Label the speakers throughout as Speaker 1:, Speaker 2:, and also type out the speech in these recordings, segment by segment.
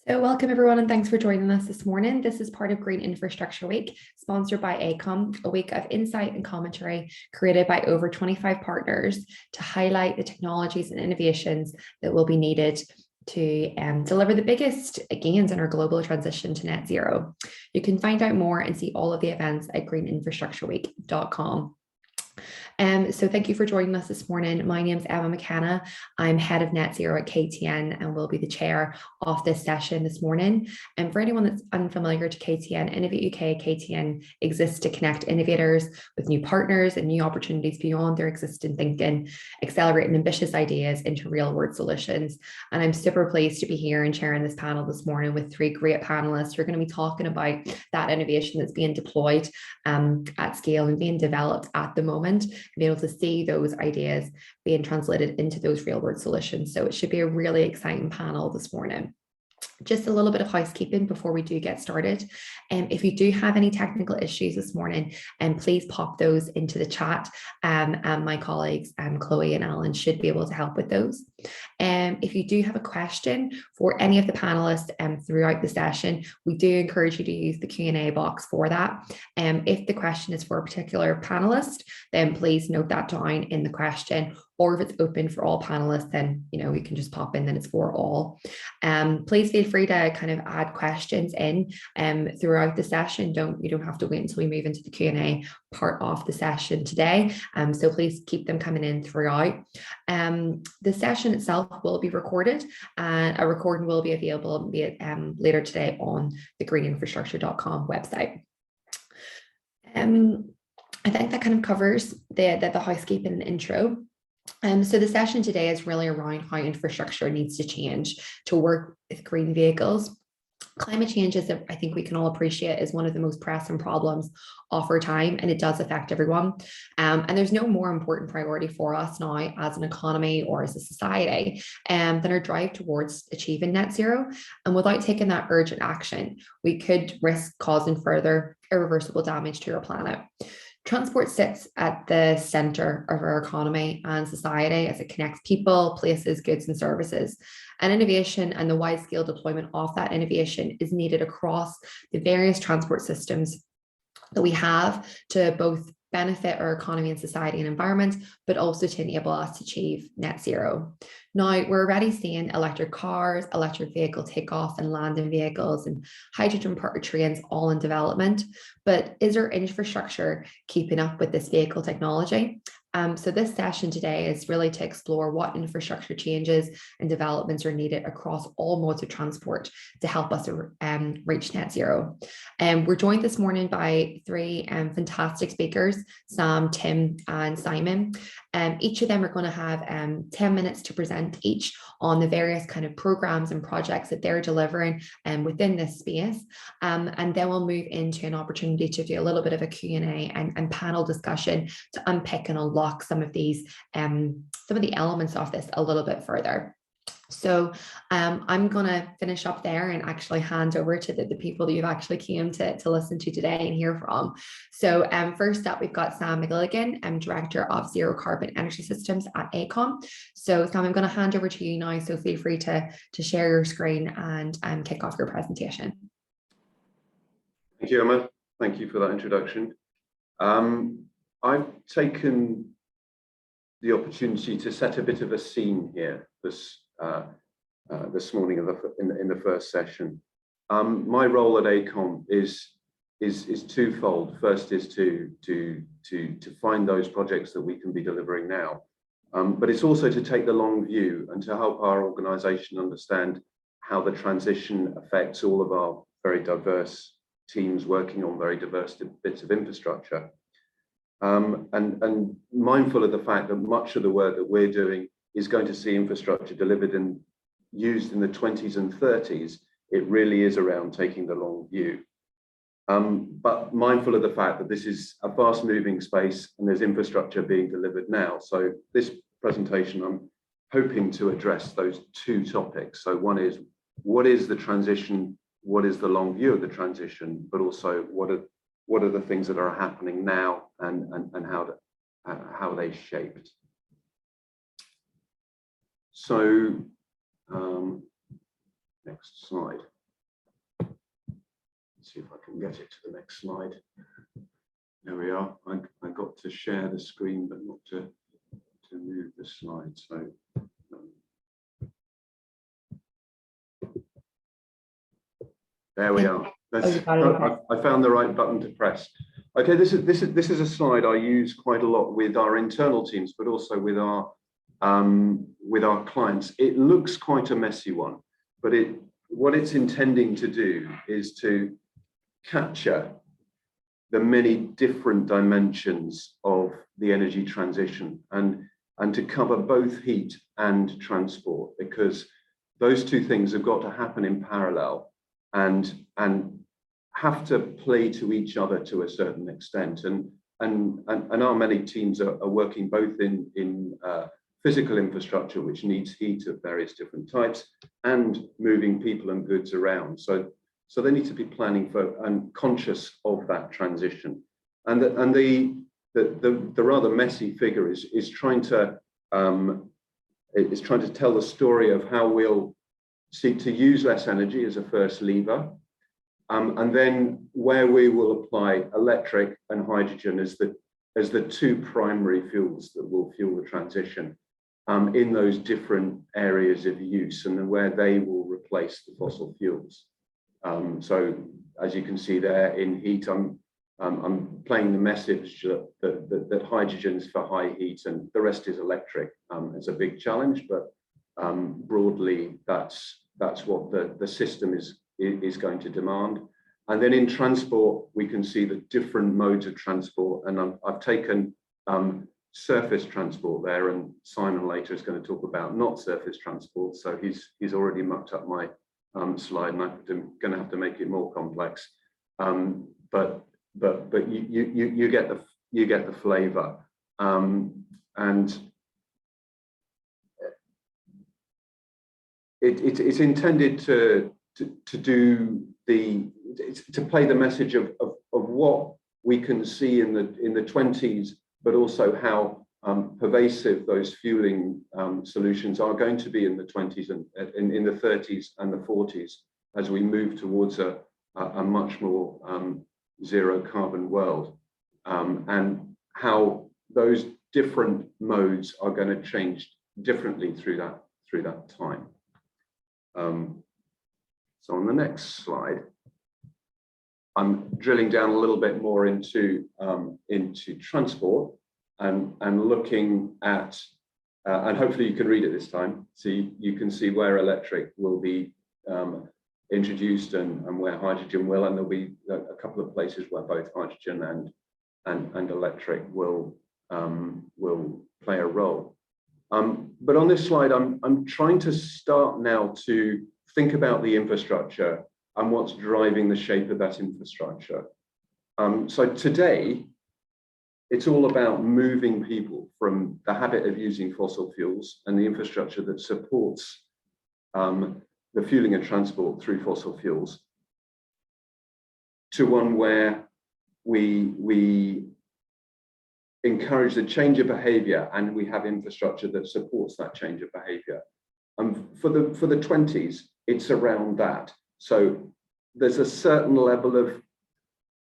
Speaker 1: So welcome everyone and thanks for joining us this morning. This is part of Green Infrastructure Week, sponsored by AECOM, a week of insight and commentary created by over 25 partners to highlight the technologies and innovations that will be needed to deliver the biggest gains in our global transition to net zero. You can find out more and see all of the events at greeninfrastructureweek.com. So thank you for joining us this morning. My name is Emma McKenna. I'm head of net zero at KTN and will be the chair of this session this morning. And for anyone that's unfamiliar to KTN, Innovate UK KTN exists to connect innovators with new partners and new opportunities beyond their existing thinking, accelerating ambitious ideas into real world solutions. And I'm super pleased to be here and chairing this panel this morning with three great panelists who are going to be talking about that innovation that's being deployed at scale and being developed at the moment, and be able to see those ideas being translated into those real world solutions. So it should be a really exciting panel this morning. Just a little bit of housekeeping before we do get started. If you do have any technical issues this morning, please pop those into the chat, and my colleagues, Chloe and Alan, should be able to help with those. If you do have a question for any of the panelists throughout the session, we do encourage you to use the Q&A box for that. If the question is for a particular panelist, then please note that down in the question, or if it's open for all panelists, then you can just pop in that it's for all. Please feel free to kind of add questions in throughout the session. You don't have to wait until we move into the Q&A part of the session today. So please keep them coming in throughout. The session itself will be recorded, and a recording will be available later today on the greeninfrastructure.com website. I think that kind of covers the housekeeping and intro. So the session today is really around how infrastructure needs to change to work with green vehicles. Climate change, as I think we can all appreciate, is one of the most pressing problems of our time, and it does affect everyone. And there's no more important priority for us now as an economy or as a society than our drive towards achieving net zero. And without taking that urgent action, we could risk causing further irreversible damage to our planet. Transport sits at the center of our economy and society as it connects people, places, goods, and services. And innovation and the wide-scale deployment of that innovation is needed across the various transport systems that we have to both benefit our economy and society and environment, but also to enable us to achieve net zero. Now, we're already seeing electric cars, electric vehicle takeoff and landing vehicles, and hydrogen trains all in development. But is our infrastructure keeping up with this vehicle technology? So this session today is really to explore what infrastructure changes and developments are needed across all modes of transport to help us reach net zero. We're joined this morning by three fantastic speakers, Sam, Tim, and Simon. Each of them are going to have 10 minutes to present each on the various kind of programs and projects that they're delivering within this space. And then we'll move into an opportunity to do a little bit of a Q&A and panel discussion to unpick and unlock some of these, some of the elements of this a little bit further. So I'm going to finish up there and actually hand over to the people that you've actually came to listen to today and hear from. So first up, we've got Sam McGilligan, Director of Zero Carbon Energy Systems at AECOM. So Sam, I'm going to hand over to you now, so feel free to share your screen and kick off your presentation.
Speaker 2: Thank you, Emma. Thank you for that introduction. I've taken the opportunity to set a bit of a scene here this morning in the first session. My role at AECOM is twofold. First is to find those projects that we can be delivering now, but it's also to take the long view and to help our organisation understand how the transition affects all of our very diverse teams working on very diverse bits of infrastructure. And mindful of the fact that much of the work that we're doing is going to see infrastructure delivered and used in the 20s and 30s, it really is around taking the long view. But mindful of the fact that this is a fast moving space and there's infrastructure being delivered now. So this presentation, I'm hoping to address those two topics. So one is, what is the transition? What is the long view of the transition? But also, what are the things that are happening now and how are they shaped? So next slide. let's see if I can get it to the next slide. There we are. I got to share the screen, but not to move the slide. So there we are. I found the right button to press. Okay, this is a slide I use quite a lot with our internal teams, but also with our clients. It looks quite a messy one, but what it's intending to do is to capture the many different dimensions of the energy transition and to cover both heat and transport, because those two things have got to happen in parallel and have to play to each other to a certain extent. And our many teams are working both in physical infrastructure, which needs heat of various different types, and moving people and goods around. So they need to be planning for and conscious of that transition. And the rather messy figure is trying to tell the story of how we'll seek to use less energy as a first lever, and then where we will apply electric and hydrogen as the two primary fuels that will fuel the transition in those different areas of use, and then where they will replace the fossil fuels. So as you can see there in heat, I'm playing the message that hydrogen is for high heat and the rest is electric. It's a big challenge, but broadly that's what the system is going to demand. And then in transport, we can see the different modes of transport, and I've taken surface transport there, and Simon later is going to talk about not surface transport, so he's already mucked up my slide, and I'm going to have to make it more complex. But you get the flavour, and it's intended to play the message of what we can see in the 20s, but also how pervasive those fueling solutions are going to be in the 20s and in the 30s and the 40s as we move towards a much more zero carbon world, and how those different modes are going to change differently through that time. So on the next slide, I'm drilling down a little bit more into transport and looking at, and hopefully you can read it this time, so you can see where electric will be introduced and where hydrogen will, and there'll be a couple of places where both hydrogen and electric will play a role. But on this slide, I'm trying to start now to think about the infrastructure and what's driving the shape of that infrastructure. So today, it's all about moving people from the habit of using fossil fuels and the infrastructure that supports the fueling and transport through fossil fuels to one where we encourage the change of behavior and we have infrastructure that supports that change of behavior. For the 20s, it's around that. So there's a certain level of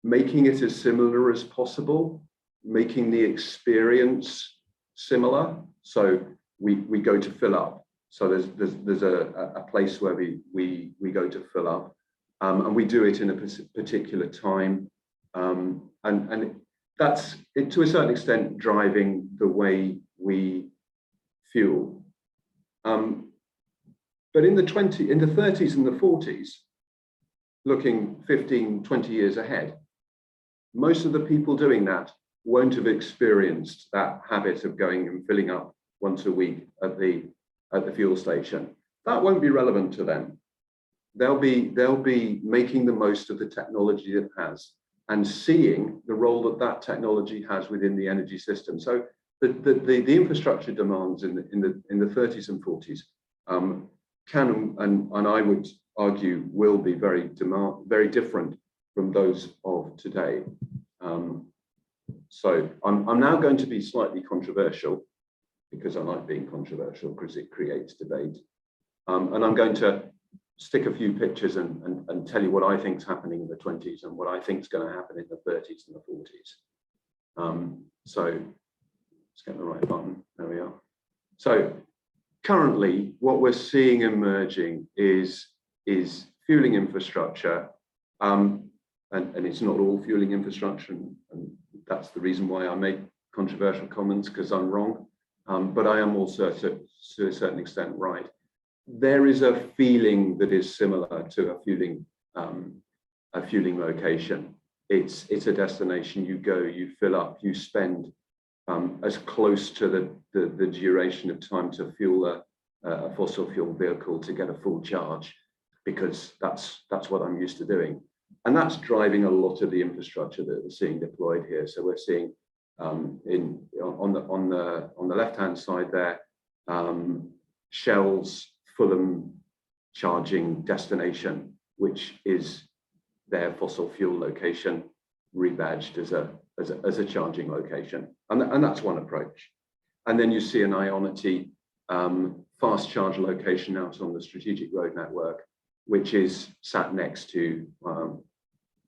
Speaker 2: making it as similar as possible, making the experience similar. So we go to fill up. So there's a place where we go to fill up, and we do it in a particular time, and that's it, to a certain extent, driving the way we fuel. But in the 30s and the 40s, looking 15, 20 years ahead, most of the people doing that won't have experienced that habit of going and filling up once a week at the fuel station. That won't be relevant to them. They'll be making the most of the technology it has and seeing the role that technology has within the energy system. So the infrastructure demands in the 30s and 40s can and I would argue will be very different from those of today. So I'm now going to be slightly controversial, because I like being controversial because it creates debate. And I'm going to stick a few pictures and tell you what I think is happening in the 20s and what I think is going to happen in the 30s and the 40s. So let's get the right button. There we are. So currently, what we're seeing emerging is fueling infrastructure, and it's not all fueling infrastructure, and that's the reason why I make controversial comments, because I'm wrong, but I am also to a certain extent right. There is a feeling that is similar to a fueling location. It's a destination. You go, you fill up, you spend as close to the duration of time to fuel a fossil fuel vehicle to get a full charge, because that's what I'm used to doing, and that's driving a lot of the infrastructure that we're seeing deployed here. So we're seeing on the left-hand side there, Shell's Fulham charging destination, which is their fossil fuel location, rebadged as a charging location, and that's one approach. And then you see an Ionity fast charge location out on the strategic road network, which is sat next to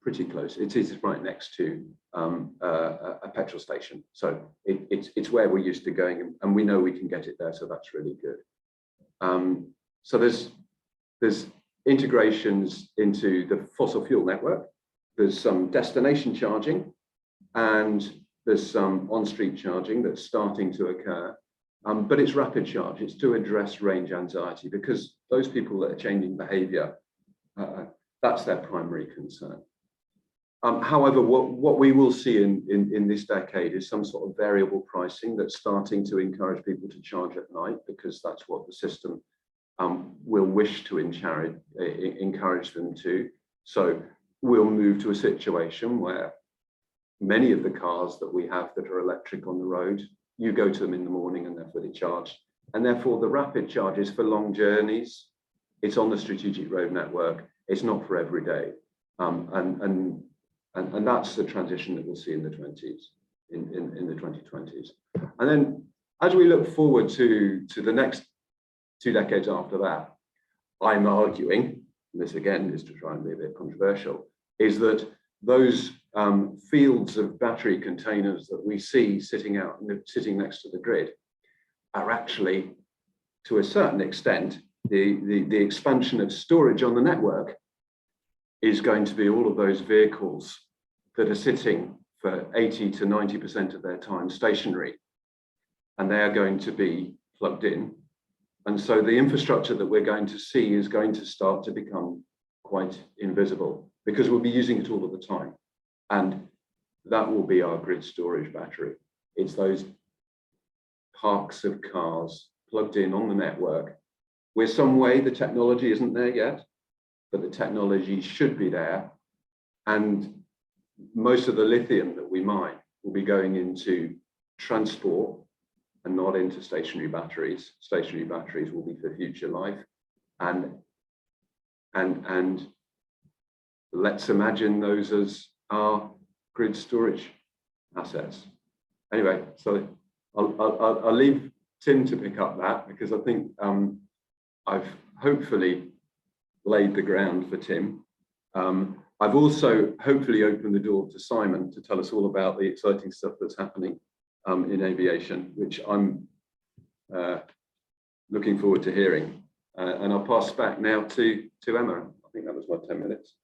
Speaker 2: pretty close. It is right next to a petrol station, so it's where we're used to going, and we know we can get it there, so that's really good. So there's integrations into the fossil fuel network. There's some destination charging, and there's some on-street charging that's starting to occur, but it's rapid charge. It's to address range anxiety, because those people that are changing behavior, that's their primary concern. However, what we will see in this decade is some sort of variable pricing that's starting to encourage people to charge at night, because that's what the system will wish to encourage them to. So we'll move to a situation where many of the cars that we have that are electric on the road, you go to them in the morning and they're fully charged. And therefore the rapid charge is for long journeys. It's on the strategic road network. It's not for every day. And that's the transition that we'll see in the 2020s. And then as we look forward to the next 2 decades after that, I'm arguing, and this again is to try and be a bit controversial, is that those fields of battery containers that we see sitting next to the grid are actually, to a certain extent, the expansion of storage on the network is going to be all of those vehicles that are sitting for 80 to 90% of their time stationary, and they are going to be plugged in. And so the infrastructure that we're going to see is going to start to become quite invisible, because we'll be using it all of the time. And that will be our grid storage battery. It's those parks of cars plugged in on the network, where some way the technology isn't there yet, but the technology should be there. And most of the lithium that we mine will be going into transport and not into stationary batteries. Stationary batteries will be for future life. And let's imagine those as our grid storage assets. Anyway, so I'll leave Tim to pick up that, because I think I've hopefully laid the ground for Tim. I've also hopefully opened the door to Simon to tell us all about the exciting stuff that's happening in aviation, which I'm looking forward to hearing. And I'll pass back now to Emma. I think that was my 10 minutes.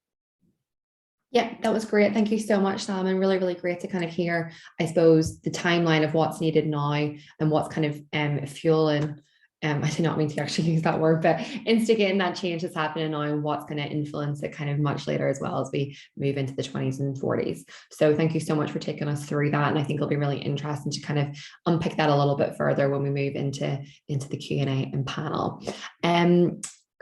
Speaker 1: Yeah, that was great. Thank you so much, Sam. And really, really great to kind of hear, I suppose, the timeline of what's needed now and what's kind of fueling. I do not mean to actually use that word, but instigating that change that's happening now and what's going to influence it kind of much later as well as we move into the 20s and 40s. So thank you so much for taking us through that. And I think it'll be really interesting to kind of unpick that a little bit further when we move into the Q&A and panel.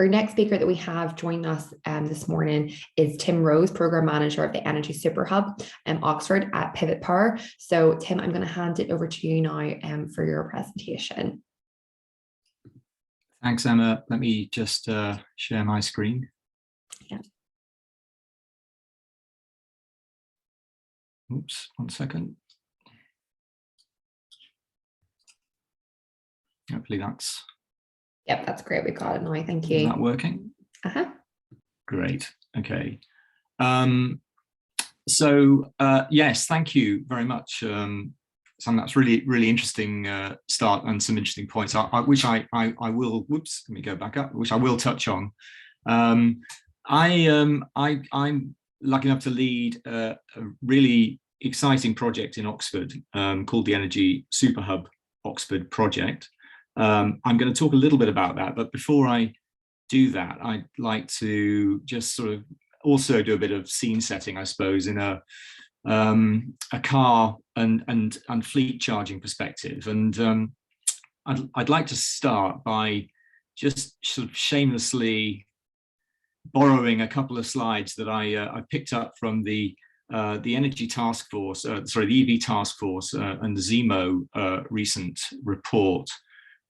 Speaker 1: Our next speaker that we have joining us this morning is Tim Rose, Program Manager of the Energy Super Hub Oxford at Pivot Power. So Tim, I'm going to hand it over to you now for your presentation.
Speaker 3: Thanks, Emma. Let me just share my screen.
Speaker 1: Yeah.
Speaker 3: Oops, 1 second. Hopefully that's...
Speaker 1: Yep, that's great. We got it now. Thank you.
Speaker 3: Is that working? Great. Okay. Yes, thank you very much. Sam, that's really interesting start and some interesting points, which I will. Whoops, let me go back up. Which I will touch on. I'm lucky enough to lead a really exciting project in Oxford called the Energy Superhub Oxford project. I'm going to talk a little bit about that, but before I do that, I'd like to just sort of also do a bit of scene setting, I suppose, in a car and fleet charging perspective. And I'd like to start by just sort of shamelessly borrowing a couple of slides that I picked up from the Energy Task Force, the EV Task Force and the ZEMO recent report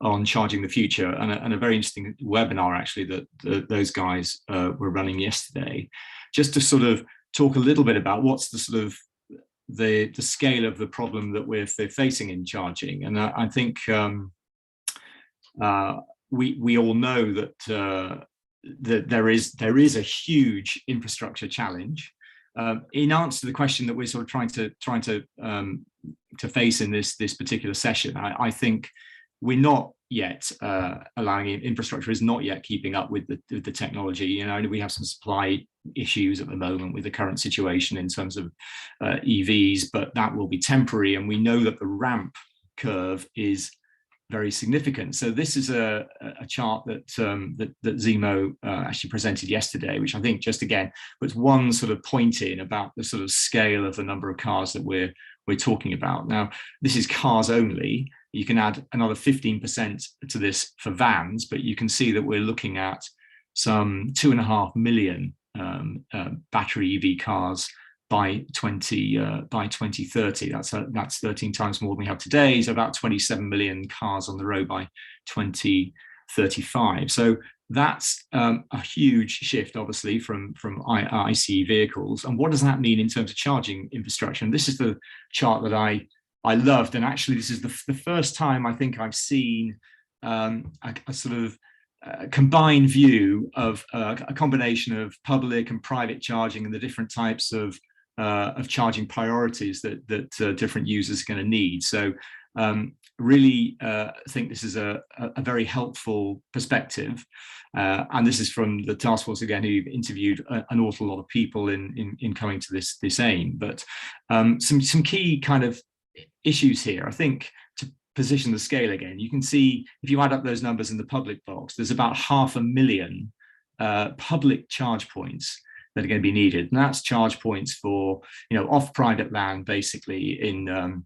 Speaker 3: on charging the future, and a very interesting webinar actually that those guys were running yesterday, just to sort of talk a little bit about what's the sort of the scale of the problem that we're facing in charging. And I think we all know that that there is a huge infrastructure challenge. In answer to the question that we're sort of trying to face in this particular session, I think we're not yet allowing infrastructure is not yet keeping up with the technology. You know, we have some supply issues at the moment with the current situation in terms of EVs, but that will be temporary, and we know that the ramp curve is very significant. So this is a chart that that ZEMO actually presented yesterday, which I think just again puts one sort of point in about the sort of scale of the number of cars that we're talking about. Now, this is cars only. You can add another 15% to this for vans, but you can see that we're looking at some 2.5 million battery EV cars by 2030. That's 13 times more than we have today. So about 27 million cars on the road by 2035. So that's a huge shift, obviously, from ICE vehicles. And what does that mean in terms of charging infrastructure? And this is the chart that I loved. And actually, this is the first time I think I've seen a sort of combined view of a combination of public and private charging and the different types of charging priorities that different users are going to need. So really think this is a very helpful perspective. And this is from the task force again, who interviewed an awful lot of people in coming to this aim. But some key kind of issues here, I think, to position the scale again. You can see if you add up those numbers in the public box, there's about 500,000 public charge points that are going to be needed, and that's charge points for off private land, basically in en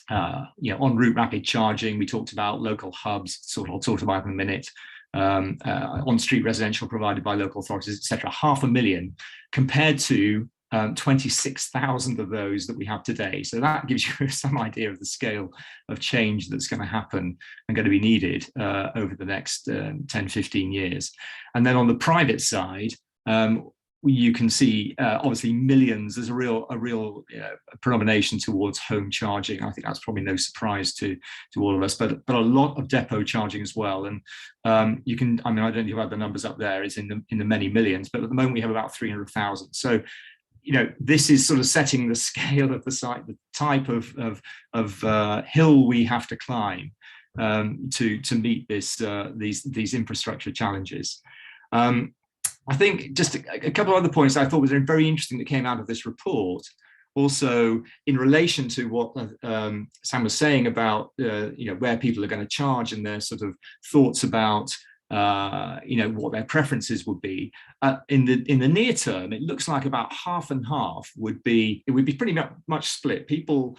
Speaker 3: route rapid charging. We talked about local hubs, sort of I'll talk about in a minute. On street residential provided by local authorities, etc. 500,000 compared to 26,000 of those that we have today. So that gives you some idea of the scale of change that's going to happen and going to be needed over the next 10-15 years. And then on the private side, you can see obviously millions. There's a real predomination towards home charging. I think that's probably no surprise to all of us, but a lot of depot charging as well. And you can, I don't know if you have the numbers up there, it's in the many millions, but at the moment we have about 300,000. So this is sort of setting the scale of the site, the type of hill we have to climb to meet these infrastructure challenges. I think just a couple of other points I thought was very interesting that came out of this report. Also, in relation to what Sam was saying about where people are going to charge and their sort of thoughts about what their preferences would be. In the near term, it looks like about half and half would be pretty much split. People,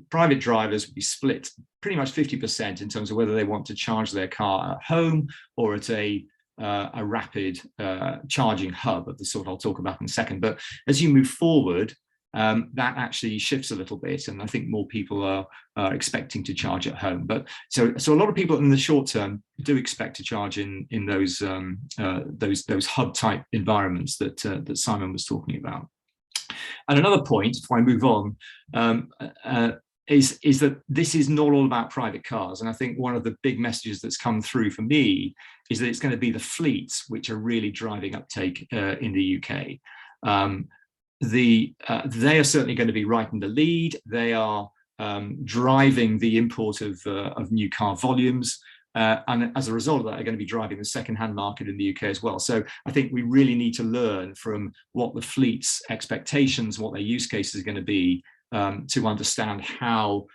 Speaker 3: private drivers would be split pretty much 50% in terms of whether they want to charge their car at home or at a rapid charging hub of the sort I'll talk about in a second. But as you move forward, that actually shifts a little bit, and I think more people are expecting to charge at home. But so a lot of people in the short term do expect to charge in those hub type environments that Simon was talking about. And another point before I move on, is that this is not all about private cars. And I think one of the big messages that's come through for me is that it's going to be the fleets which are really driving uptake in the UK. They are certainly going to be right in the lead. They are driving the import of new car volumes. And as a result of that, are going to be driving the second-hand market in the UK as well. So I think we really need to learn from what the fleet's expectations, what their use case is going to be, to understand how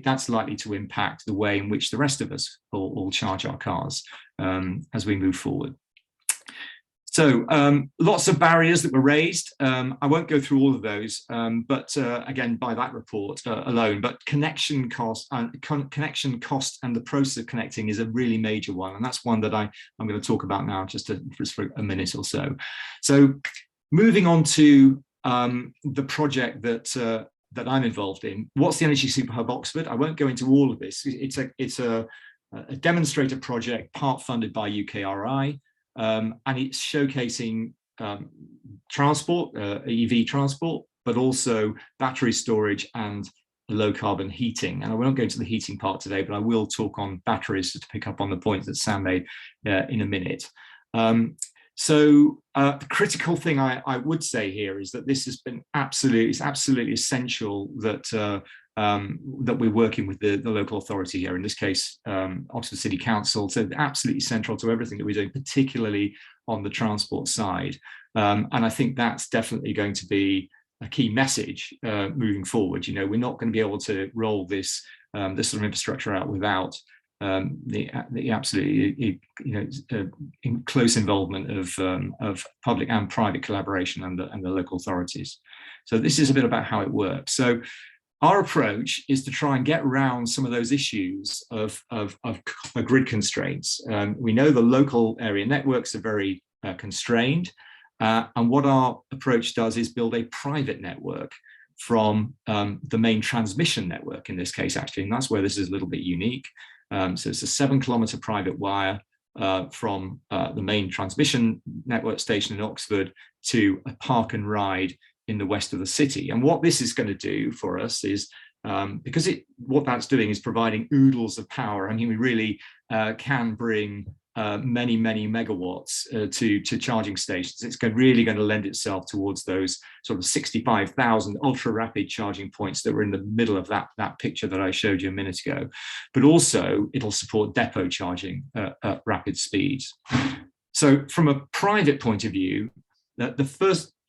Speaker 3: that's likely to impact the way in which the rest of us all charge our cars as we move forward. So lots of barriers that were raised. I won't go through all of those, but again, by that report alone, but connection cost and the process of connecting is a really major one. And that's one that I'm going to talk about now just for a minute or so. So moving on to the project that I'm involved in. What's the Energy Super Hub Oxford? I won't go into all of this. It's a demonstrator project, part funded by UKRI. And it's showcasing transport, EV transport, but also battery storage and low carbon heating. And I won't go into the heating part today, but I will talk on batteries to pick up on the point that Sam made in a minute. So the critical thing I would say here is that this has been absolutely essential that that we're working with the local authority here, in this case, Oxford City Council. So absolutely central to everything that we're doing, particularly on the transport side. And I think that's definitely going to be a key message moving forward. You know, we're not going to be able to roll this this sort of infrastructure out without the absolutely in close involvement of public and private collaboration and the local authorities. So this is a bit about how it works. So our approach is to try and get around some of those issues of grid constraints. We know the local area networks are very constrained, and what our approach does is build a private network from the main transmission network in this case, actually, and that's where this is a little bit unique. So it's a 7-kilometre private wire from the main transmission network station in Oxford to a park and ride in the west of the city. And what this is going to do for us is, because what that's doing is providing oodles of power. I mean, we really can bring many megawatts to charging stations. It's really going to lend itself towards those sort of 65,000 ultra rapid charging points that were in the middle of that picture that I showed you a minute ago. But also it'll support depot charging at rapid speeds. So from a private point of view,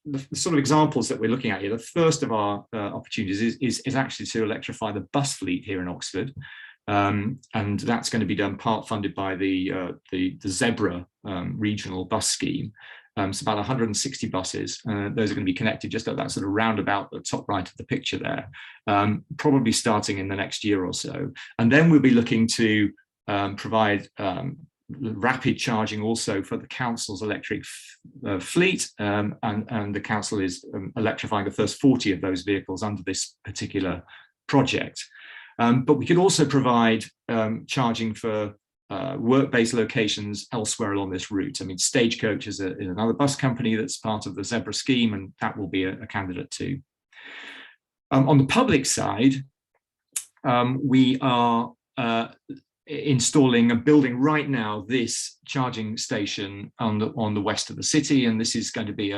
Speaker 3: the sort of examples that we're looking at here, the first of our opportunities is actually to electrify the bus fleet here in Oxford. And that's going to be done part funded by the Zebra regional bus scheme. It's about 160 buses. Those are going to be connected just at that sort of roundabout at the top right of the picture there, probably starting in the next year or so. And then we'll be looking to provide rapid charging also for the council's electric fleet, and the council is electrifying the first 40 of those vehicles under this particular project. But we could also provide charging for work-based locations elsewhere along this route. I mean, Stagecoach is another bus company that's part of the Zebra scheme, and that will be a candidate too. On the public side, we are installing and building right now this charging station on the west of the city, and this is going to be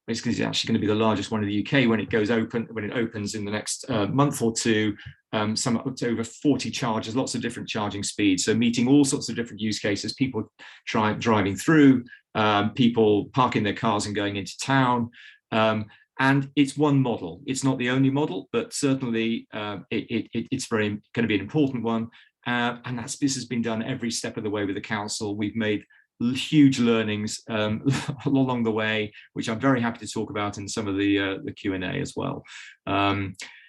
Speaker 3: basically it's actually going to be the largest one in the UK when it opens in the next month or two. Some up to over 40 chargers, lots of different charging speeds, so meeting all sorts of different use cases, people driving through, people parking their cars and going into town. And it's one model. It's not the only model, but certainly it's going to be an important one. And this has been done every step of the way with the council. We've made huge learnings along the way, which I'm very happy to talk about in some of the Q&A as well.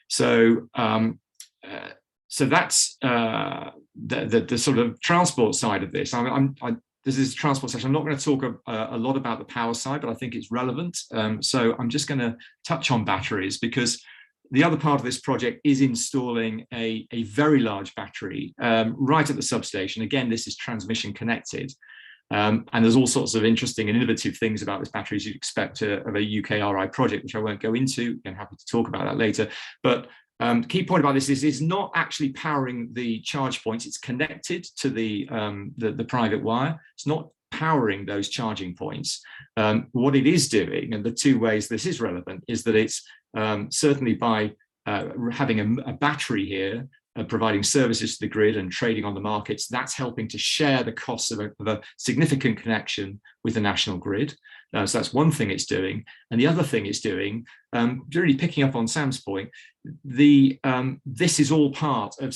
Speaker 3: So that's the sort of transport side of this. This is a transport session. I'm not going to talk a lot about the power side, but I think it's relevant. So I'm just going to touch on batteries, because the other part of this project is installing a very large battery right at the substation. Again, this is transmission connected. And there's all sorts of interesting and innovative things about this battery as you'd expect of a UKRI project, which I won't go into. I'm happy to talk about that later. But Key point about this is it's not actually powering the charge points. It's connected to the private wire. It's not powering those charging points. What it is doing, and the two ways this is relevant, is that it's certainly by having a battery here, providing services to the grid and trading on the markets, that's helping to share the costs of a significant connection with the national grid. So that's one thing it's doing. And the other thing it's doing, really picking up on Sam's point, this is all part of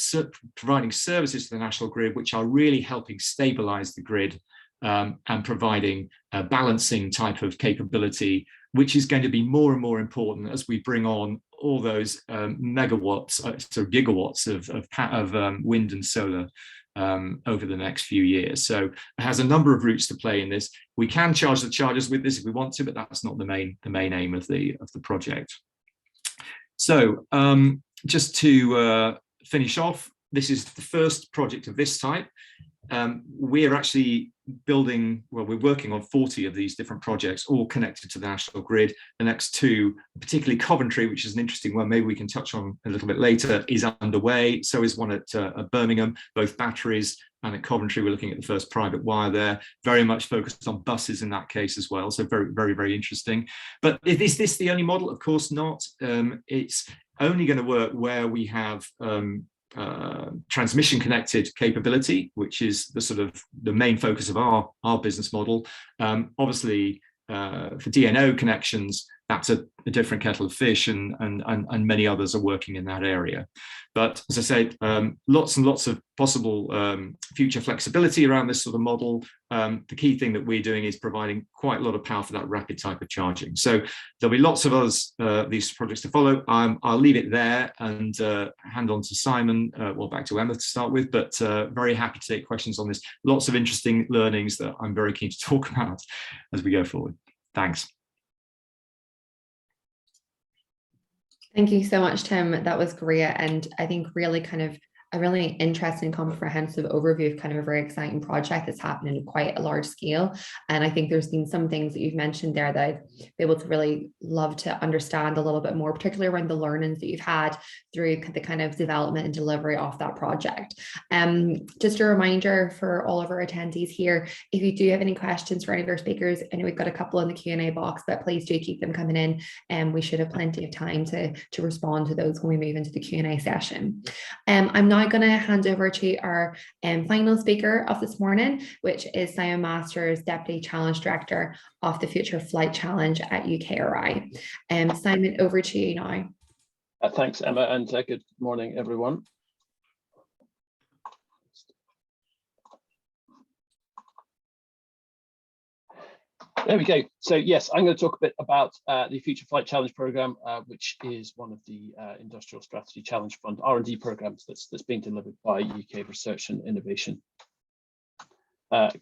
Speaker 3: providing services to the national grid, which are really helping stabilize the grid and providing a balancing type of capability, which is going to be more and more important as we bring on all those megawatts, so gigawatts of wind and solar over the next few years. So it has a number of routes to play in this. We can charge the chargers with this if we want to, but that's not the main aim of the project. So just to finish off, this is the first project of this type. We're actually we're working on 40 of these different projects, all connected to the national grid. The next two, particularly Coventry, which is an interesting one, maybe we can touch on a little bit later, is underway. So is one at Birmingham, both batteries, and at Coventry, we're looking at the first private wire there, very much focused on buses in that case as well. So very, very, very interesting. But is this the only model? Of course not. It's only going to work where we have transmission connected capability, which is the main focus of our business model. Obviously, for DNO connections, that's a different kettle of fish, and many others are working in that area. But as I say, lots and lots of possible future flexibility around this sort of model. The key thing that we're doing is providing quite a lot of power for that rapid type of charging. So there'll be lots of these projects to follow. I'll leave it there and hand on to Simon, well, back to Emma to start with, but very happy to take questions on this. Lots of interesting learnings that I'm very keen to talk about as we go forward. Thanks.
Speaker 1: Thank you so much, Tim. That was great. And I think really kind of a really interesting, comprehensive overview of kind of a very exciting project that's happening at quite a large scale. And I think there's been some things that you've mentioned there that I'd be able to really love to understand a little bit more, particularly around the learnings that you've had through the kind of development and delivery of that project. Just a reminder for all of our attendees here, if you do have any questions for any of our speakers, I know we've got a couple in the Q&A box, but please do keep them coming in, and we should have plenty of time to respond to those when we move into the Q&A session. I'm now going to hand over to our final speaker of this morning, which is Simon Masters, Deputy Challenge Director of the Future Flight Challenge at UKRI. Simon, over to you now.
Speaker 4: Thanks, Emma, and good morning, everyone. There we go. So yes, I'm going to talk a bit about the Future Flight Challenge Programme, which is one of the Industrial Strategy Challenge Fund R&D programmes that's being delivered by UK Research and Innovation.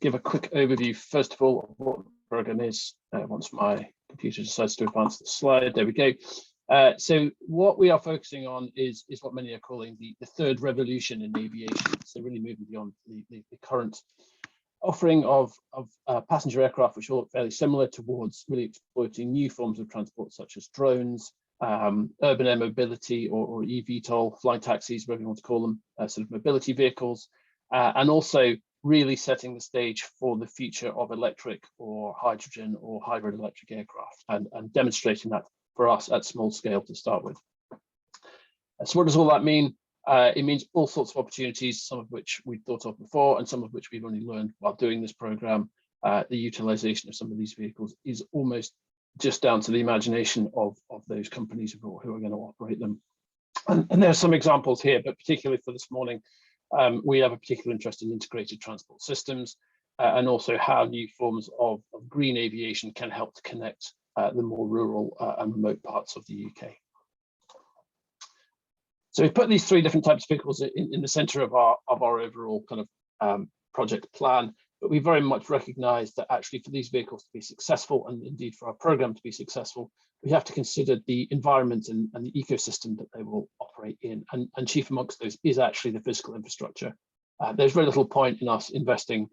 Speaker 4: Give a quick overview, first of all, of what the programme is, once my computer decides to advance the slide. There we go. So what we are focusing on is what many are calling the third revolution in aviation. So really moving beyond the current offering of passenger aircraft, which are fairly similar, towards really exploiting new forms of transport, such as drones, urban air mobility, or e-VTOL, flying taxis, whatever you want to call them, sort of mobility vehicles, and also really setting the stage for the future of electric or hydrogen or hybrid electric aircraft, and demonstrating that for us at small scale to start with. So what does all that mean? It means all sorts of opportunities, some of which we'd thought of before, and some of which we've only learned while doing this program. The utilization of some of these vehicles is almost just down to the imagination of those companies who are going to operate them. And there are some examples here, but particularly for this morning, we have a particular interest in integrated transport systems, and also how new forms of green aviation can help to connect the more rural and remote parts of the UK. So we've put these three different types of vehicles in the center of our overall kind of project plan, but we very much recognize that actually for these vehicles to be successful, and indeed for our program to be successful, we have to consider the environment and the ecosystem that they will operate in. And chief amongst those is actually the physical infrastructure. There's very little point in us investing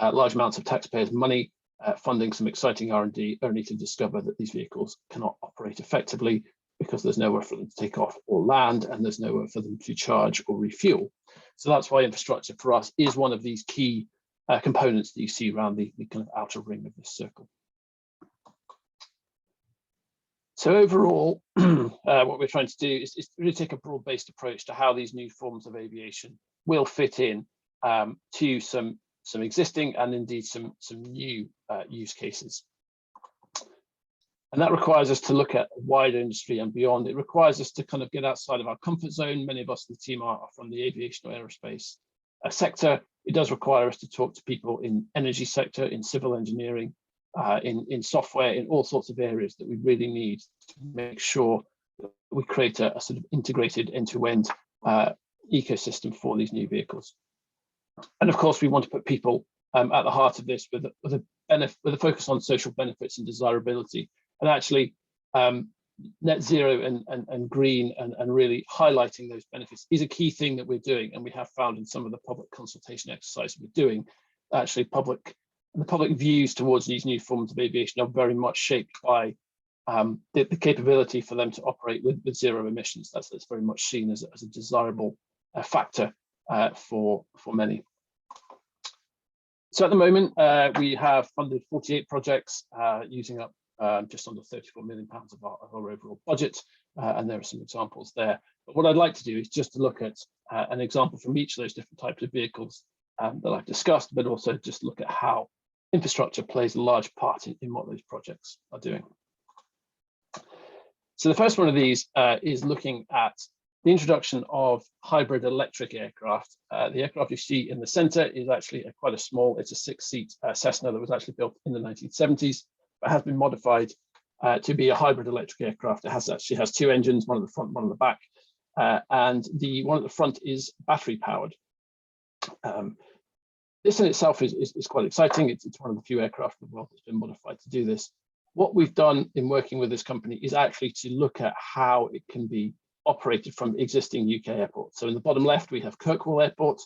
Speaker 4: large amounts of taxpayers' money, funding some exciting R&D, only to discover that these vehicles cannot operate effectively, because there's nowhere for them to take off or land, and there's nowhere for them to charge or refuel. So that's why infrastructure for us is one of these key components that you see around the kind of outer ring of this circle. So overall, what we're trying to do is really take a broad-based approach to how these new forms of aviation will fit in to some existing and indeed some new use cases. And that requires us to look at a wider industry and beyond. It requires us to kind of get outside of our comfort zone. Many of us in the team are from the aviation or aerospace sector. It does require us to talk to people in energy sector, in civil engineering, in software, in all sorts of areas that we really need to make sure that we create a sort of integrated end-to-end ecosystem for these new vehicles. And of course, we want to put people at the heart of this with a focus on social benefits and desirability. And actually, net zero and green and really highlighting those benefits is a key thing that we're doing. And we have found in some of the public consultation exercises we're doing, actually the public views towards these new forms of aviation are very much shaped by the capability for them to operate with zero emissions. That's very much seen as a desirable factor for many. So at the moment, we have funded 48 projects using up just under £34 million of our overall budget, and there are some examples there. But what I'd like to do is just to look at an example from each of those different types of vehicles that I've discussed, but also just look at how infrastructure plays a large part in what those projects are doing. So the first one of these is looking at the introduction of hybrid electric aircraft. The aircraft you see in the center is actually quite a small, it's a 6-seat Cessna that was actually built in the 1970s, but has been modified to be a hybrid electric aircraft. It actually has two engines, one at the front, one at the back, and the one at the front is battery powered. This in itself is quite exciting. It's one of the few aircraft in the world that's been modified to do this. What we've done in working with this company is actually to look at how it can be operated from existing UK airports. So in the bottom left, we have Kirkwall Airport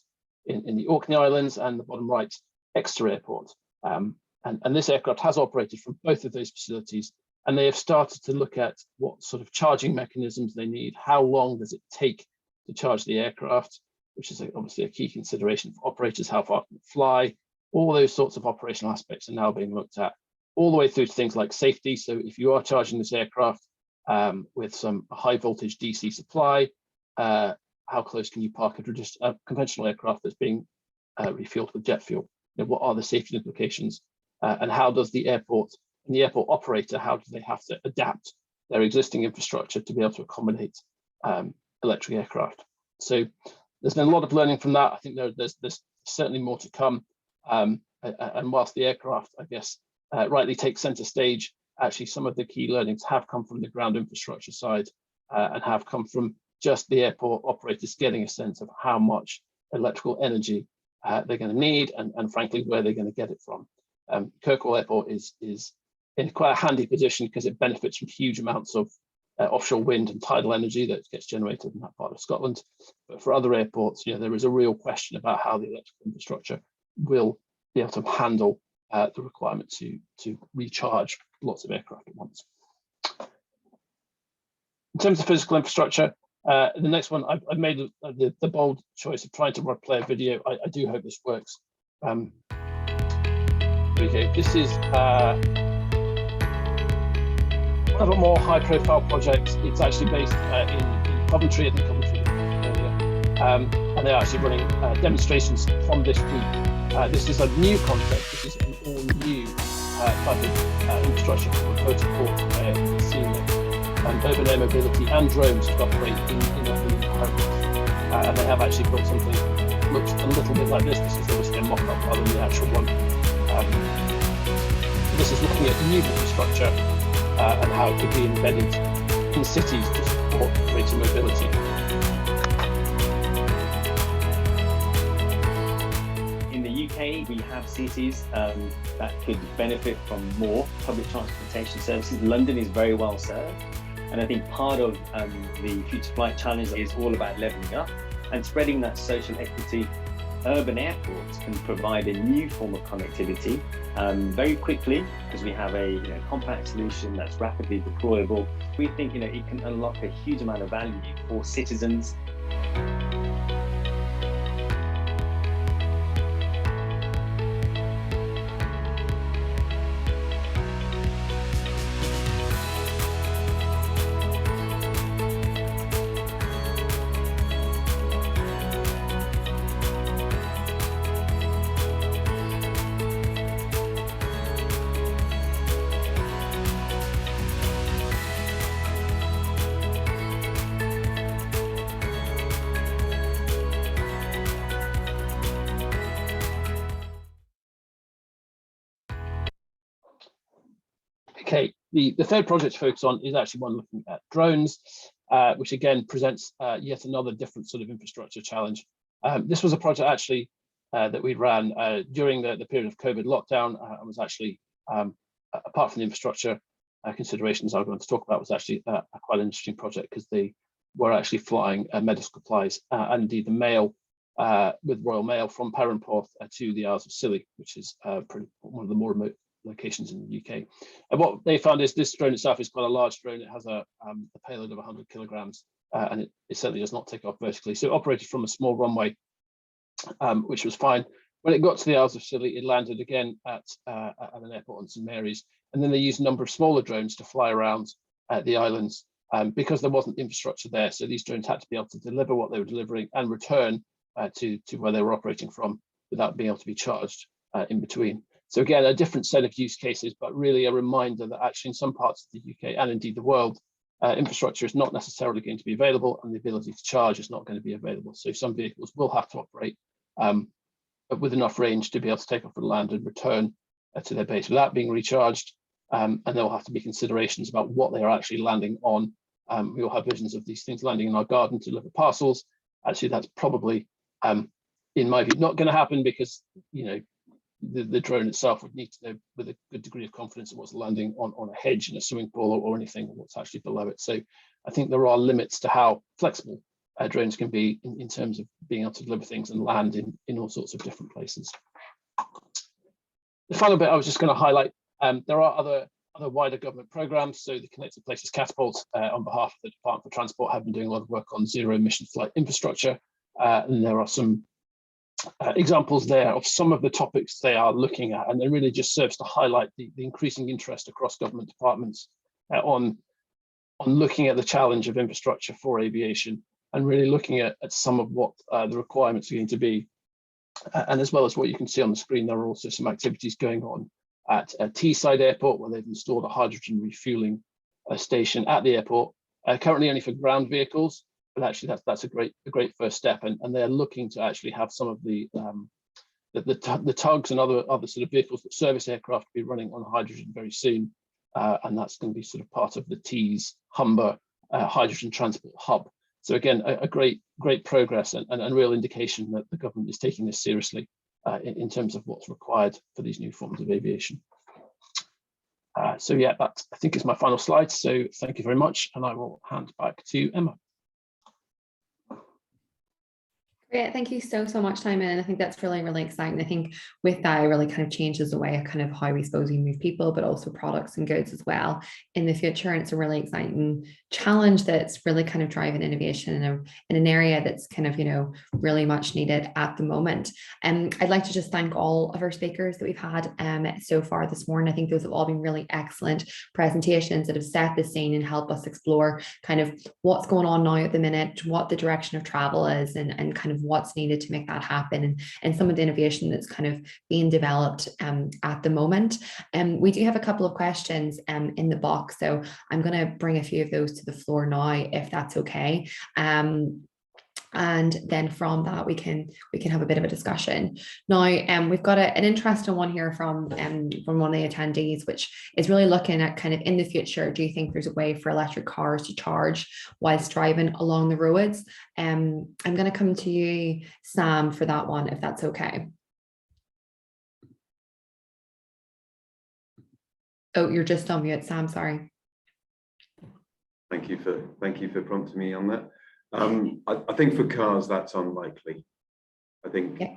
Speaker 4: in the Orkney Islands, and the bottom right, Exeter Airport. And this aircraft has operated from both of those facilities, and they have started to look at what sort of charging mechanisms they need, how long does it take to charge the aircraft, which is obviously a key consideration for operators, how far can it fly. All those sorts of operational aspects are now being looked at, all the way through to things like safety. So if you are charging this aircraft with some high voltage DC supply, how close can you park a conventional aircraft that's being refueled with jet fuel? You know, what are the safety implications? And how does the airport and the airport operator, how do they have to adapt their existing infrastructure to be able to accommodate electric aircraft? So there's been a lot of learning from that. I think there's certainly more to come. And whilst the aircraft, I guess, rightly takes center stage, actually some of the key learnings have come from the ground infrastructure side and have come from just the airport operators getting a sense of how much electrical energy they're going to need and frankly, where they're going to get it from. Kirkwall Airport is in quite a handy position because it benefits from huge amounts of offshore wind and tidal energy that gets generated in that part of Scotland. But for other airports, you know, there is a real question about how the electrical infrastructure will be able to handle the requirement to recharge lots of aircraft at once. In terms of physical infrastructure, the next one, I've made the bold choice of trying to play a video. I do hope this works. Okay, this is one of our more high-profile projects. It's actually based in Coventry, I think Coventry earlier, and they're actually running demonstrations from this week. This is a new concept. This is an all-new type of infrastructure for vertical urban air mobility and drones to operate in urban environments. And they have actually built something that looks a little bit like this. This is obviously a mock-up rather than the actual one. This is looking at new infrastructure and how it could be embedded in cities to support greater mobility.
Speaker 5: In the UK, we have cities that could benefit from more public transportation services. London is very well served, and I think part of the Future Flight Challenge is all about levelling up and spreading that social equity urban airports can provide a new form of connectivity very quickly, because we have a compact solution that's rapidly deployable. We think it can unlock a huge amount of value for citizens.
Speaker 4: Okay, the third project to focus on is actually one looking at drones, which again presents yet another different sort of infrastructure challenge. This was a project actually that we ran during the period of COVID lockdown, and was actually, apart from the infrastructure considerations I'm going to talk about, was actually a quite interesting project, because they were actually flying medical supplies and indeed the mail with Royal Mail from Perranporth to the Isles of Scilly, which is one of the more remote locations in the UK. And what they found is this drone itself is quite a large drone. It has a payload of 100 kilograms, and it certainly does not take off vertically. So it operated from a small runway, which was fine. When it got to the Isles of Scilly, it landed again at an airport on St Mary's, and then they used a number of smaller drones to fly around the islands because there wasn't infrastructure there. So these drones had to be able to deliver what they were delivering and return to where they were operating from without being able to be charged in between. So again, a different set of use cases, but really a reminder that actually in some parts of the UK and indeed the world, infrastructure is not necessarily going to be available, and the ability to charge is not going to be available. So some vehicles will have to operate with enough range to be able to take off and land and return to their base without being recharged. And there will have to be considerations about what they are actually landing on. We all have visions of these things landing in our garden to deliver parcels. Actually, that's probably, in my view, not going to happen, because the drone itself would need to know with a good degree of confidence of what's landing on a hedge in a swimming pool or anything, or what's actually below it. So I think there are limits to how flexible drones can be in terms of being able to deliver things and land in all sorts of different places. The final bit I was just going to highlight, there are other wider government programs. So the Connected Places Catapult on behalf of the Department for Transport have been doing a lot of work on zero emission flight infrastructure. And there are some examples there of some of the topics they are looking at, and it really just serves to highlight the increasing interest across government departments on looking at the challenge of infrastructure for aviation, and really looking at some of what the requirements are going to be. And as well as what you can see on the screen, there are also some activities going on at Teesside Airport, where they've installed a hydrogen refueling station at the airport, currently only for ground vehicles. But actually, that's a great first step, and they're looking to actually have some of the tugs and other sort of vehicles that service aircraft be running on hydrogen very soon, and that's going to be sort of part of the Tees Humber hydrogen transport hub. So again, a great progress and real indication that the government is taking this seriously in terms of what's required for these new forms of aviation. So yeah, that I think is my final slide. So thank you very much, and I will hand back to Emma.
Speaker 1: Great, thank you so much, Simon. And I think that's really exciting. I think with that, it really kind of changes the way of kind of how we suppose we move people, but also products and goods as well in the future. And it's a really exciting challenge that's really kind of driving innovation in an area that's kind of, really much needed at the moment. And I'd like to just thank all of our speakers that we've had so far this morning. I think those have all been really excellent presentations that have set the scene and help us explore kind of what's going on now at the minute, what the direction of travel is, and kind of what's needed to make that happen, and some of the innovation that's kind of being developed at the moment. We do have a couple of questions in the box, so I'm going to bring a few of those to the floor now, if that's okay. And then from that we can have a bit of a discussion. Now we've got an interesting one here from one of the attendees, which is really looking at kind of in the future, do you think there's a way for electric cars to charge whilst driving along the roads? I'm going to come to you, Sam, for that one, if that's okay. Oh, you're just on mute, Sam, sorry.
Speaker 2: Thank you for prompting me on that. I think for cars that's unlikely. I think
Speaker 1: Yeah.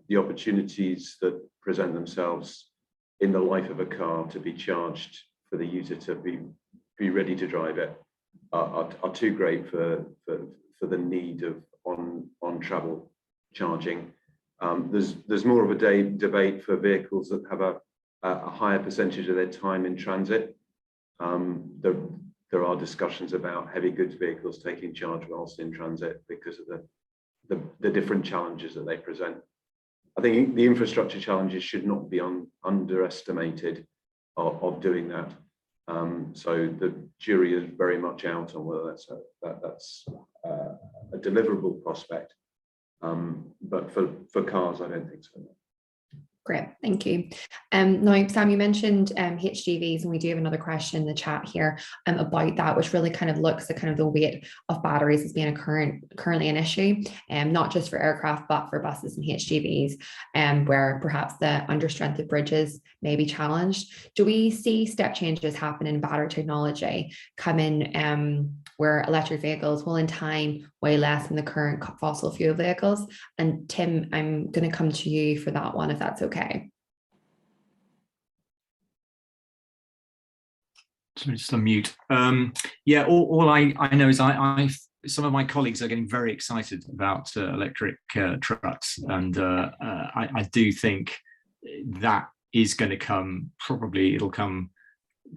Speaker 2: the opportunities that present themselves in the life of a car to be charged for the user to be ready to drive it are too great for the need of on travel charging. There's more of a debate for vehicles that have a higher percentage of their time in transit. There are discussions about heavy goods vehicles taking charge whilst in transit because of the different challenges that they present. I think the infrastructure challenges should not be underestimated of doing that. So the jury is very much out on whether that's a deliverable prospect. But for cars, I don't think so.
Speaker 1: Great, thank you. Now, Sam, you mentioned HGVs, and we do have another question in the chat here about that, which really kind of looks at kind of the weight of batteries as being currently an issue, not just for aircraft, but for buses and HGVs, where perhaps the understrength of bridges may be challenged. Do we see step changes happen in battery technology coming where electric vehicles will in time weigh less than the current fossil fuel vehicles? And Tim, I'm going to come to you for that one, if that's okay.
Speaker 3: So just unmute. Yeah, all I know is some of my colleagues are getting very excited about electric trucks, and I do think that is going to come. Probably it'll come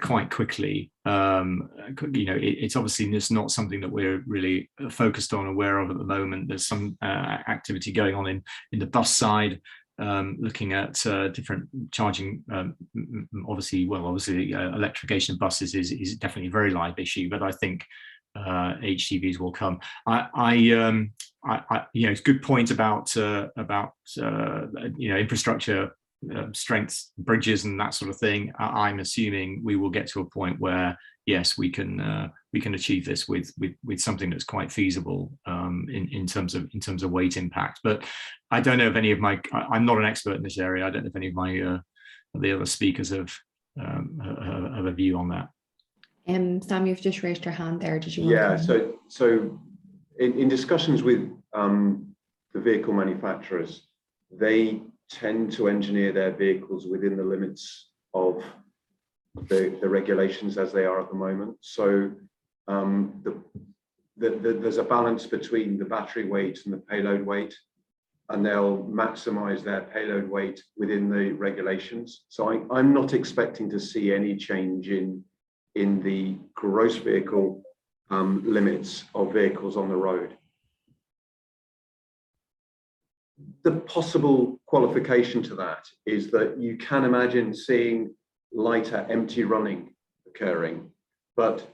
Speaker 3: quite quickly. It's obviously just not something that we're really focused on, aware of at the moment. There's some activity going on in the bus side, looking at different charging. Obviously electrification of buses is definitely a very live issue, but I think HGVs will come. It's a good point about infrastructure, strengths, bridges, and that sort of thing. I'm assuming we will get to a point where yes, we can achieve this with something that's quite feasible in terms of weight impact. But I don't know if any of I'm not an expert in this area. I don't know if any of my the other speakers have a view on that.
Speaker 1: Sam, you've just raised your hand there. Did you?
Speaker 2: Yeah. So in discussions with the vehicle manufacturers, they tend to engineer their vehicles within the limits of the regulations as they are at the moment. So there's a balance between the battery weight and the payload weight, and they'll maximize their payload weight within the regulations. So I'm not expecting to see any change in the gross vehicle limits of vehicles on the road. The possible qualification to that is that you can imagine seeing lighter empty running occurring, but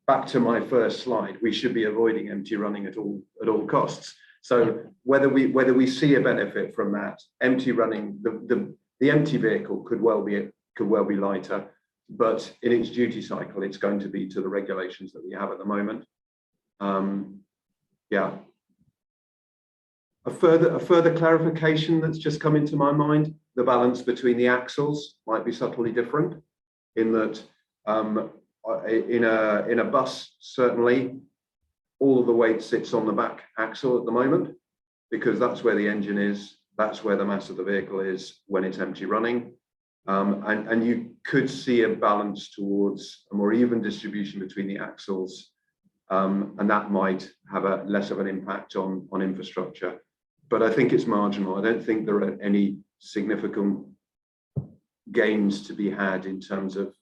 Speaker 2: back to my first slide, we should be avoiding empty running at all costs. So whether we see a benefit from that empty running, the empty vehicle could well be lighter, but in its duty cycle, it's going to be to the regulations that we have at the moment. Yeah. A further clarification that's just come into my mind, the balance between the axles might be subtly different in that in a bus, certainly all of the weight sits on the back axle at the moment, because that's where the engine is, that's where the mass of the vehicle is when it's empty running. And you could see a balance towards a more even distribution between the axles, and that might have a less of an impact on infrastructure. But I think it's marginal. I don't think there are any significant gains to be had in terms of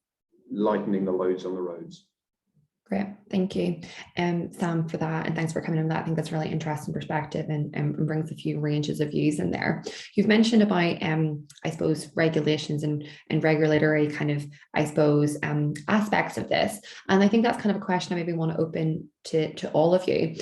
Speaker 2: lightening the loads on the roads.
Speaker 1: Great, thank you, Sam, for that, and thanks for coming on that. I think that's a really interesting perspective and brings a few ranges of views in there. You've mentioned about, I suppose, regulations and regulatory kind of, I suppose, aspects of this, and I think that's kind of a question I maybe want to open to all of you.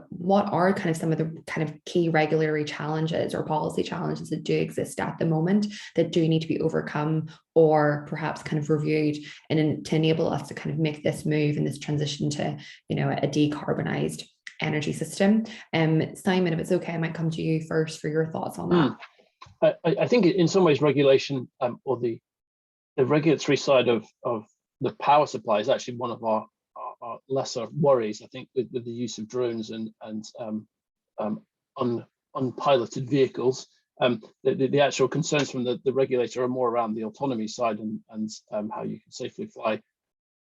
Speaker 1: What are kind of some of the kind of key regulatory challenges or policy challenges that do exist at the moment that do need to be overcome or perhaps kind of reviewed and to enable us to kind of make this move and this transition to, a decarbonized energy system? Simon, if it's okay, I might come to you first for your thoughts on that.
Speaker 4: I think in some ways regulation or the regulatory side of the power supply is actually one of our lesser worries. I think with the use of drones and unpiloted vehicles. The actual concerns from the regulator are more around the autonomy side and how you can safely fly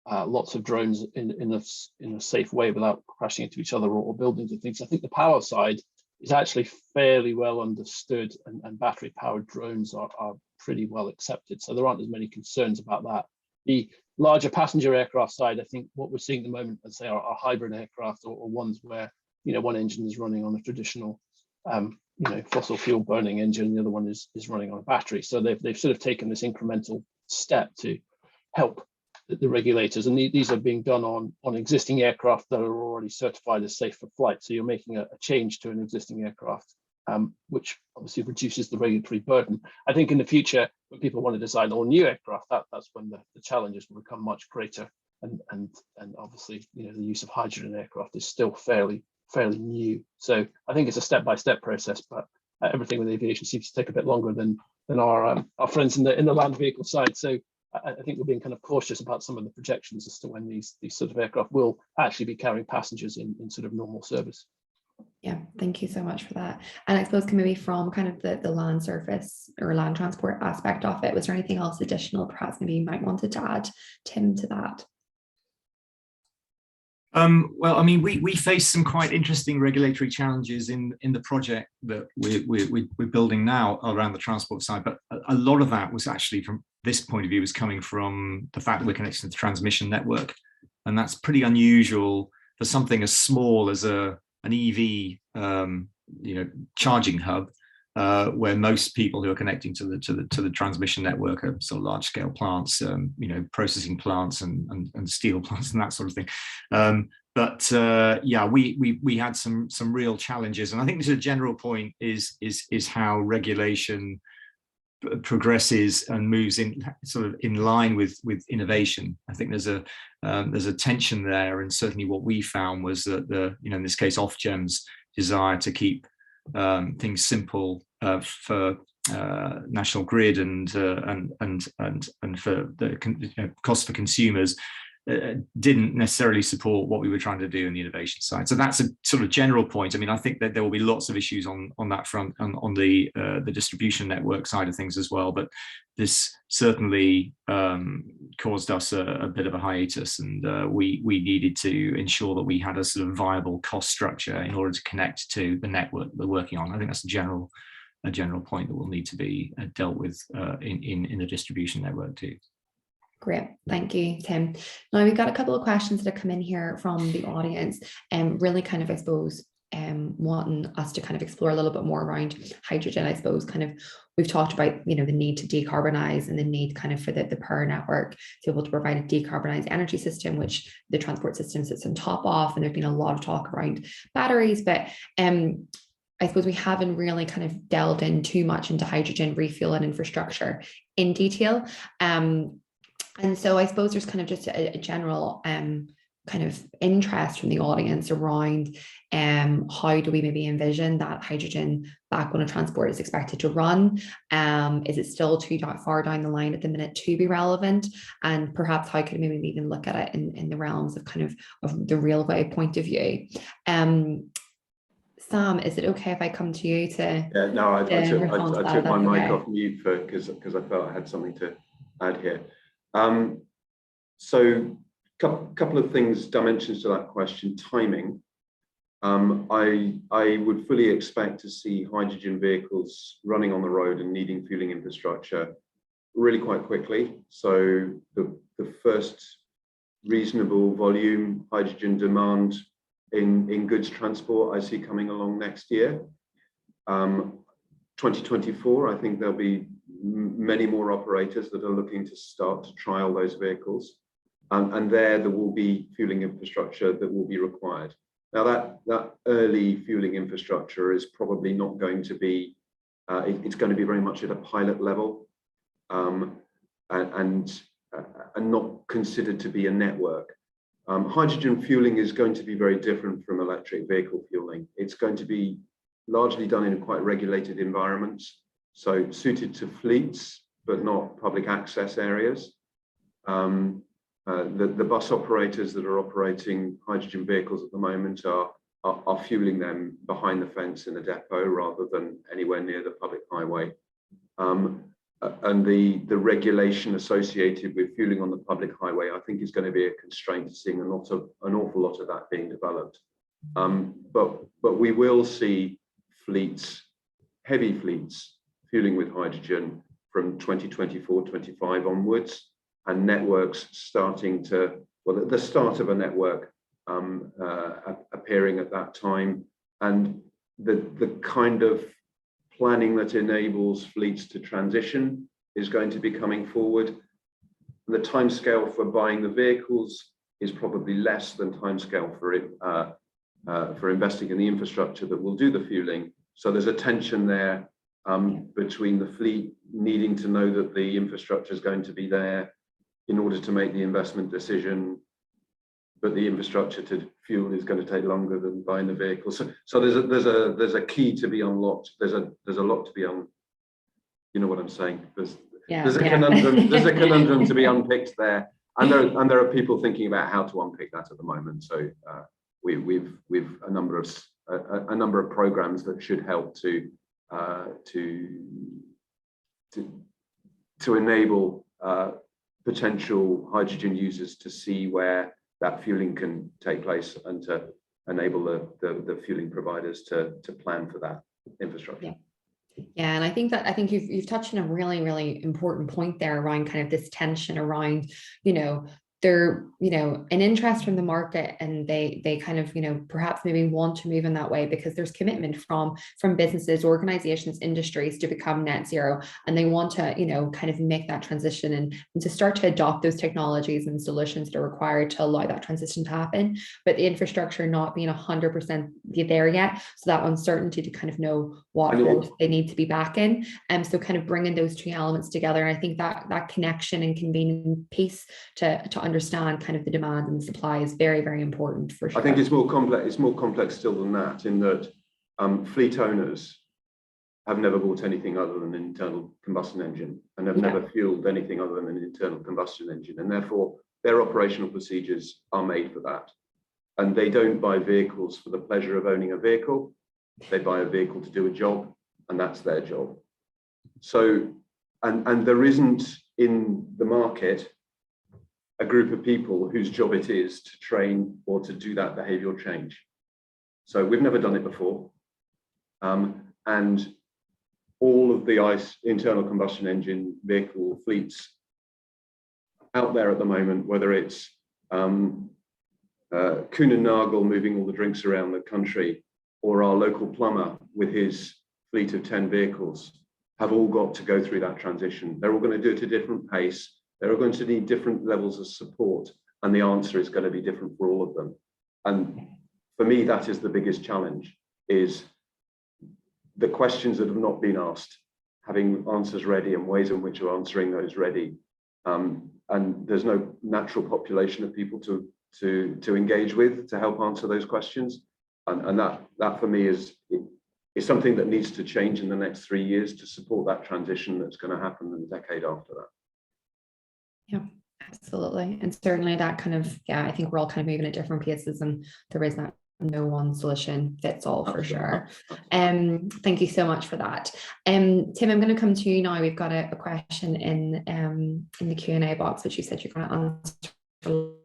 Speaker 4: lots of drones in a safe way without crashing into each other or buildings and things. I think the power side is actually fairly well understood, and battery powered drones are pretty well accepted. So there aren't as many concerns about that. The larger passenger aircraft side, I think what we're seeing at the moment, let's say, are hybrid aircraft or ones where, one engine is running on a traditional fossil fuel burning engine, the other one is running on a battery. So they've sort of taken this incremental step to help the regulators, and these are being done on existing aircraft that are already certified as safe for flight. So you're making a change to an existing aircraft, which obviously reduces the regulatory burden. I think in the future, when people want to design all new aircraft, that's when the challenges will become much greater. And obviously, the use of hydrogen aircraft is still fairly new. So I think it's a step-by-step process, but everything with aviation seems to take a bit longer than our friends in the land vehicle side. So I think we're being kind of cautious about some of the projections as to when these sort of aircraft will actually be carrying passengers in sort of normal service.
Speaker 1: Yeah, thank you so much for that. And I suppose maybe from kind of the land surface or land transport aspect of it, was there anything else additional perhaps maybe you might wanted to add, Tim, to that?
Speaker 3: Well, I mean, we face some quite interesting regulatory challenges in the project that we're building now around the transport side, but a lot of that was actually, from this point of view, was coming from the fact that we're connected to the transmission network, and that's pretty unusual for something as small as an EV, charging hub, where most people who are connecting to the transmission network are sort of large scale plants, processing plants and steel plants and that sort of thing. But we had some real challenges, and I think this is a general point is how regulation progresses and moves in sort of in line with innovation. I think there's a tension there, and certainly what we found was that in this case Ofgem's desire to keep things simple for National Grid and for the cost for consumers didn't necessarily support what we were trying to do in the innovation side. So that's a sort of general point. I mean, I think that there will be lots of issues on that front, on the distribution network side of things as well. But this certainly caused us a bit of a hiatus, and we needed to ensure that we had a sort of viable cost structure in order to connect to the network we're working on. I think that's a general point that will need to be dealt with in the distribution network too.
Speaker 1: Great, thank you, Tim. Now we've got a couple of questions that have come in here from the audience, and really kind of, I suppose, wanting us to kind of explore a little bit more around hydrogen. I suppose kind of we've talked about the need to decarbonize and the need kind of for the power network to be able to provide a decarbonized energy system, which the transport system sits on top of. And there's been a lot of talk around batteries, but I suppose we haven't really kind of delved in too much into hydrogen refueling infrastructure in detail. And so I suppose there's kind of just a general kind of interest from the audience around how do we maybe envision that hydrogen backbone of transport is expected to run? Is it still too far down the line at the minute to be relevant? And perhaps how could we maybe even look at it in the realms of kind of the railway point of view? Sam, is it okay if I come to you to?
Speaker 2: Yeah, no, I took my mic off mute because I felt I had something to add here. So couple of things, dimensions to that question. Timing. I would fully expect to see hydrogen vehicles running on the road and needing fueling infrastructure really quite quickly. So the first reasonable volume hydrogen demand in goods transport I see coming along next year. 2024, I think there'll be many more operators that are looking to start to trial those vehicles, and there will be fueling infrastructure that will be required. Now that early fueling infrastructure is probably not going to be, it's going to be very much at a pilot level, and not considered to be a network. Hydrogen fueling is going to be very different from electric vehicle fueling. It's going to be largely done in quite regulated environments, so suited to fleets, but not public access areas. The bus operators that are operating hydrogen vehicles at the moment are are fueling them behind the fence in a depot rather than anywhere near the public highway. And the regulation associated with fueling on the public highway, I think, is going to be a constraint to seeing an awful lot of that being developed. But we will see fleets, heavy fleets, fueling with hydrogen from 2024, 25 onwards, and networks starting to, well, the start of a network appearing at that time, and the kind of planning that enables fleets to transition is going to be coming forward. The timescale for buying the vehicles is probably less than timescale for investing in the infrastructure that will do the fueling. So there's a tension there between the fleet needing to know that the infrastructure is going to be there in order to make the investment decision, but the infrastructure to fuel is going to take longer than buying the vehicle. So there's a key to be unlocked. There's a lot to be you know what I'm saying. There's a conundrum. There's a conundrum to be unpicked there, and there are people thinking about how to unpick that at the moment. So we've a number of programs that should help to enable potential hydrogen users to see where that fueling can take place, and to enable the fueling providers to plan for that infrastructure.
Speaker 1: Yeah, and I think you've touched on a really, really important point there around kind of this tension around, they're, an interest from the market, and they kind of, perhaps maybe want to move in that way because there's commitment from businesses, organizations, industries to become net zero, and they want to, kind of make that transition and to start to adopt those technologies and solutions that are required to allow that transition to happen, but the infrastructure not being 100% there yet. So that uncertainty to kind of know what horse they need to be back in. And so kind of bringing those two elements together. And I think that connection and convening piece to understand kind of the demand and the supply is very, very important for sure.
Speaker 2: I think it's more complex. It's more complex still than that, in that fleet owners have never bought anything other than an internal combustion engine, and have never fueled anything other than an internal combustion engine, and therefore their operational procedures are made for that. And they don't buy vehicles for the pleasure of owning a vehicle. They buy a vehicle to do a job, and that's their job. So, and there isn't in the market a group of people whose job it is to train or to do that behavioral change. So we've never done it before. And all of the internal combustion engine vehicle fleets out there at the moment, whether it's Kuhn and Nagel moving all the drinks around the country, or our local plumber with his fleet of 10 vehicles, have all got to go through that transition. They're all going to do it at a different pace. They're going to need different levels of support, and the answer is going to be different for all of them. And for me, that is the biggest challenge, is the questions that have not been asked, having answers ready and ways in which are answering those ready. And there's no natural population of people to engage with to help answer those questions. And that for me is something that needs to change in the next 3 years to support that transition that's going to happen in the decade after that.
Speaker 1: Yeah, absolutely. And certainly that kind of, I think we're all kind of moving at different paces, and there is not no one solution fits all for sure. Thank you so much for that. Tim, I'm going to come to you now. We've got a question in the Q&A box, which you said you're going to answer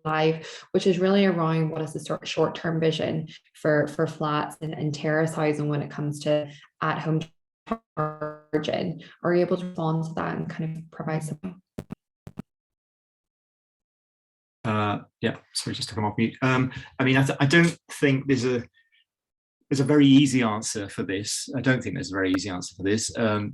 Speaker 1: live, which is really around what is the sort of short-term vision for flats and terrace housing when it comes to at-home charging. Are you able to respond to that and kind of provide some?
Speaker 3: Yeah, sorry, just to come off mute. I mean, I don't think there's a very easy answer for this. I don't think there's a very easy answer for this. And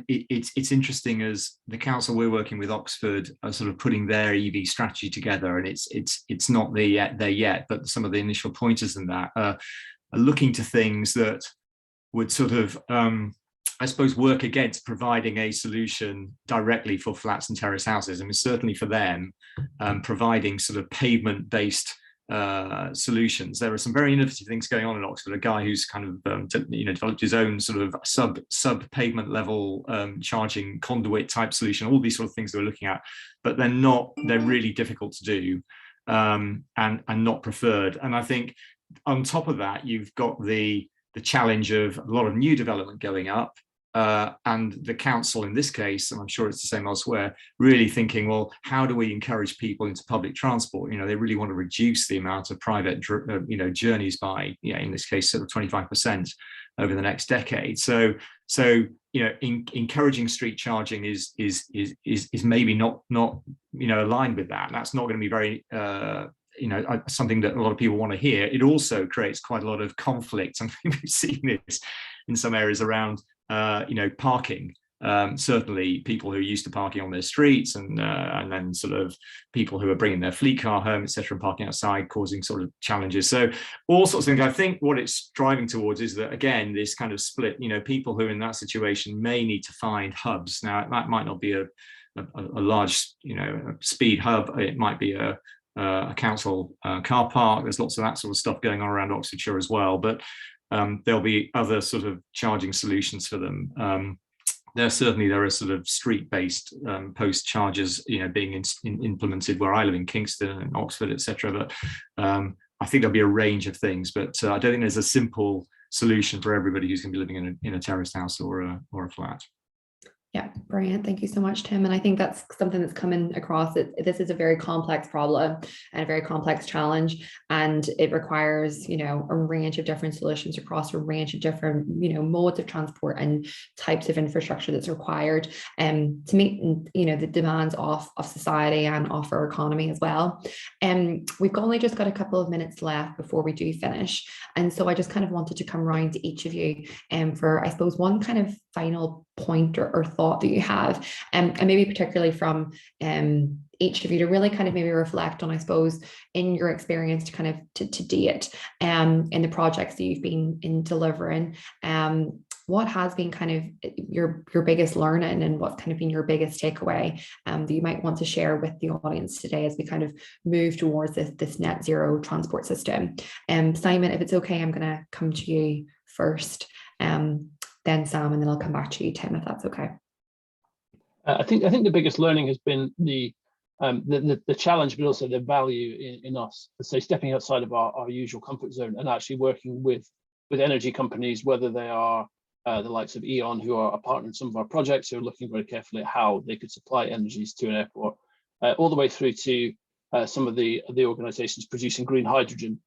Speaker 3: it's interesting, as the council we're working with, Oxford, are sort of putting their EV strategy together, and it's not there yet, but some of the initial pointers in that are looking to things that would sort of I suppose, work against providing a solution directly for flats and terrace houses. I mean, certainly for them, providing sort of pavement-based solutions. There are some very innovative things going on in Oxford. A guy who's kind of developed his own sort of sub pavement level charging conduit type solution. All these sort of things that we're looking at, but they're really difficult to do and not preferred. And I think on top of that, you've got the challenge of a lot of new development going up, and the council in this case, and I'm sure it's the same elsewhere, really thinking, well, how do we encourage people into public transport? You know, they really want to reduce the amount of private, journeys by, in this case, sort of 25% over the next decade. So encouraging street charging is maybe not aligned with that. That's not going to be very something that a lot of people want to hear. It also creates quite a lot of conflict, and we've seen this in some areas around parking. Certainly people who are used to parking on their streets, and then sort of people who are bringing their fleet car home, etc., and parking outside, causing sort of challenges. So all sorts of things. I think what it's driving towards is that, again, this kind of split, people who are in that situation may need to find hubs. Now, that might not be a large, speed hub. It might be a council car park. There's lots of that sort of stuff going on around Oxfordshire as well, but there'll be other sort of charging solutions for them. There are sort of street-based post chargers, being implemented where I live in Kingston and Oxford, etc. But I think there'll be a range of things, but I don't think there's a simple solution for everybody who's going to be living in a terraced house or a flat.
Speaker 1: Yeah, brilliant. Thank you so much, Tim. And I think that's something that's coming across. This is a very complex problem and a very complex challenge, and it requires, a range of different solutions across a range of different, modes of transport and types of infrastructure that's required to meet, the demands of society and of our economy as well. We've only just got a couple of minutes left before we do finish, and so I just kind of wanted to come around to each of you for, I suppose, one kind of final point or thought that you have, and maybe particularly from each of you to really kind of maybe reflect on, I suppose, in your experience to kind of to date in the projects that you've been in delivering, what has been kind of your biggest learning, and what's kind of been your biggest takeaway that you might want to share with the audience today as we kind of move towards this net zero transport system. Simon, if it's okay, I'm going to come to you first, then Sam, and then I'll come back to you, Tim, if that's okay.
Speaker 4: I think the biggest learning has been the challenge, but also the value in us. So stepping outside of our usual comfort zone and actually working with energy companies, whether they are the likes of E.ON, who are a partner in some of our projects, who are looking very carefully at how they could supply energies to an airport, all the way through to some of the organisations producing green hydrogen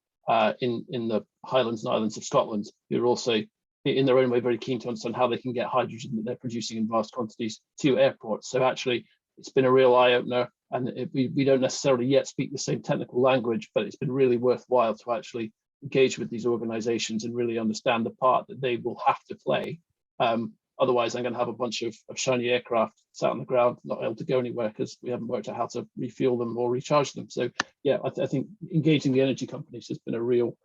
Speaker 4: in the Highlands and Islands of Scotland, who are also in their own way very keen to understand how they can get hydrogen that they're producing in vast quantities to airports. So actually, it's been a real eye-opener, and we don't necessarily yet speak the same technical language, but it's been really worthwhile to actually engage with these organizations and really understand the part that they will have to play. Otherwise, I'm going to have a bunch of shiny aircraft sat on the ground, not able to go anywhere because we haven't worked out how to refuel them or recharge them. So yeah, I think engaging the energy companies has been a real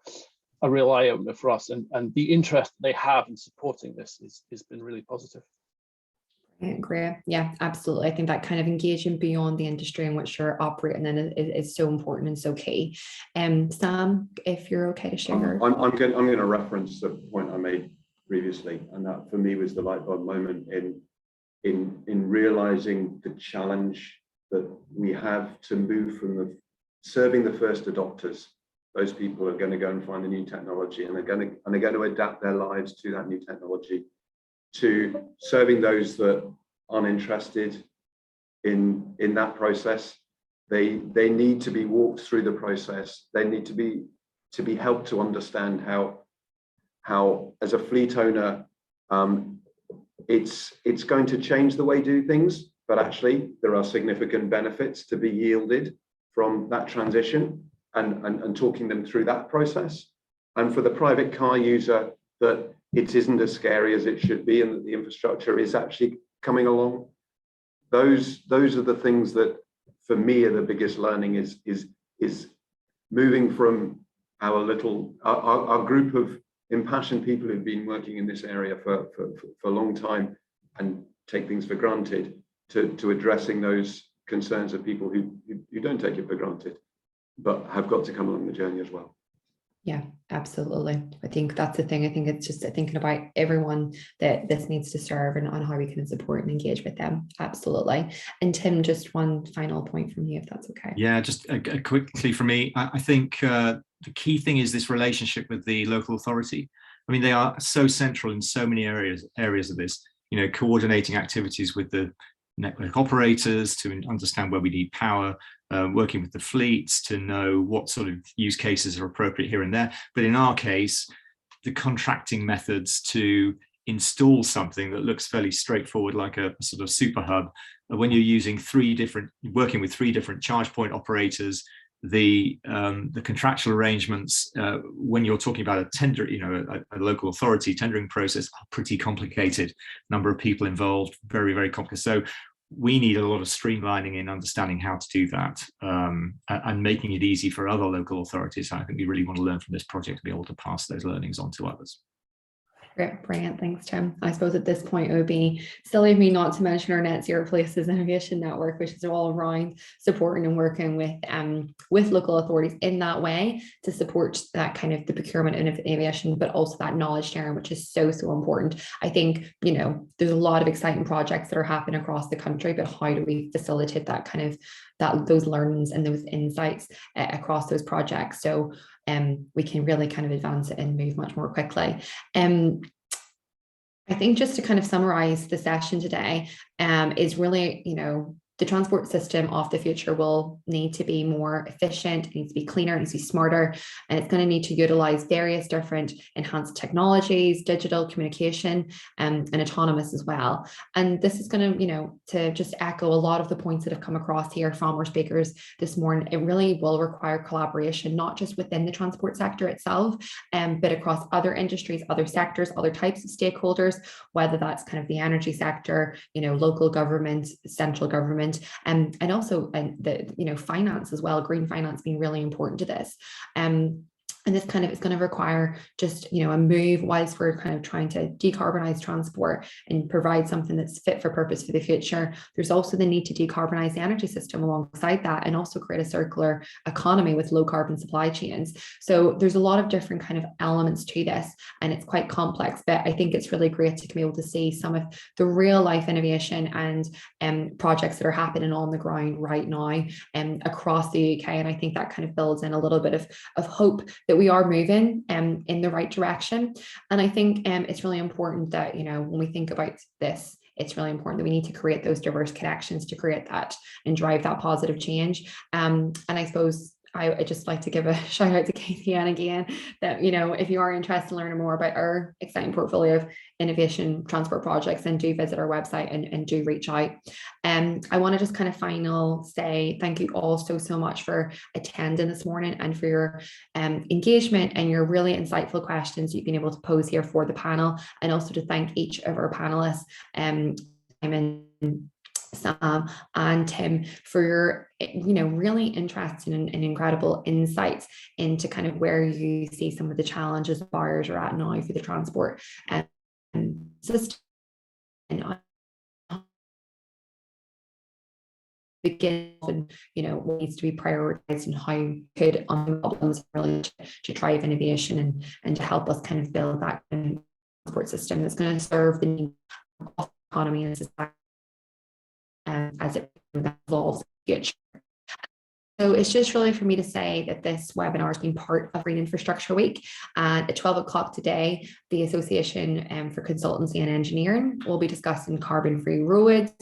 Speaker 4: eye-opener for us, and the interest they have in supporting this has been really positive.
Speaker 1: Great. Yeah, absolutely. I think that kind of engaging beyond the industry in which you're operating in is so important and so key. Sam, if you're okay to share.
Speaker 2: I'm going to reference the point I made previously, and that for me was the light bulb moment in realizing the challenge that we have to move from serving the first adopters. Those people are going to go and find a new technology, and they're going to adapt their lives to that new technology, to serving those that aren't interested in that process. They need to be walked through the process. They need to be helped to understand how as a fleet owner, it's going to change the way we do things, but actually there are significant benefits to be yielded from that transition. And talking them through that process, and for the private car user, that it isn't as scary as it should be, and that the infrastructure is actually coming along. Those are the things that for me are the biggest learning, is moving from our group of impassioned people who've been working in this area for a long time and take things for granted to addressing those concerns of people who don't take it for granted, but have got to come along the journey as well.
Speaker 1: Yeah, absolutely. I think that's the thing. I think it's just thinking about everyone that this needs to serve and on how we can support and engage with them. Absolutely. And Tim, just one final point from you, if that's okay.
Speaker 3: Yeah, just quickly for me, I think the key thing is this relationship with the local authority. I mean, they are so central in so many areas of this, you know, coordinating activities with the network operators to understand where we need power, working with the fleets to know what sort of use cases are appropriate here and there. But in our case, the contracting methods to install something that looks fairly straightforward, like a sort of super hub, when you're using working with three different charge point operators, the contractual arrangements, when you're talking about a tender, you know, a local authority tendering process, are pretty complicated. Number of people involved, very, very complicated. So we need a lot of streamlining in understanding how to do that, and making it easy for other local authorities. I think we really want to learn from this project to be able to pass those learnings on to others.
Speaker 1: Great, brilliant. Thanks, Tim. I suppose at this point it would be silly of me not to mention our Net Zero Places Innovation Network, which is all around supporting and working with local authorities in that way to support that kind of the procurement and innovation, but also that knowledge sharing, which is so, so important. I think, you know, there's a lot of exciting projects that are happening across the country, but how do we facilitate that kind of those learnings and those insights across those projects, so we can really kind of advance it and move much more quickly. I think just to kind of summarize the session today is really, you know, the transport system of the future will need to be more efficient, it needs to be cleaner, it needs to be smarter, and it's going to need to utilize various different enhanced technologies, digital communication, and autonomous as well. And this is going to, you know, to just echo a lot of the points that have come across here from our speakers this morning, it really will require collaboration, not just within the transport sector itself, but across other industries, other sectors, other types of stakeholders, whether that's kind of the energy sector, you know, local government, central government, and also the, you know, finance as well, green finance being really important to this. And this kind of is going to require just, you know, a move whilst we're kind of trying to decarbonize transport and provide something that's fit for purpose for the future. There's also the need to decarbonize the energy system alongside that, and also create a circular economy with low carbon supply chains. So there's a lot of different kind of elements to this, and it's quite complex, but I think it's really great to be able to see some of the real life innovation and projects that are happening on the ground right now across the UK. And I think that kind of builds in a little bit of hope that we are moving in the right direction. And I think it's really important that, you know, when we think about this, it's really important that we need to create those diverse connections to create that and drive that positive change. And I suppose I just like to give a shout out to KTN again, that, you know, if you are interested in learning more about our exciting portfolio of innovation transport projects, then do visit our website and do reach out. I want to just kind of say thank you all so much for attending this morning and for your engagement and your really insightful questions you've been able to pose here for the panel, and also to thank each of our panelists, Sam and Tim, for your, you know, really interesting and incredible insights into kind of where you see some of the challenges buyers are at now for the transport system. And begin, and, you know, what needs to be prioritized and how could problems really to drive innovation and to help us kind of build that transport system that's going to serve the needs of the economy and society as it evolves in the future. So it's just really for me to say that this webinar has been part of Green Infrastructure Week. And at 12 o'clock today, the Association for Consultancy and Engineering will be discussing carbon-free roads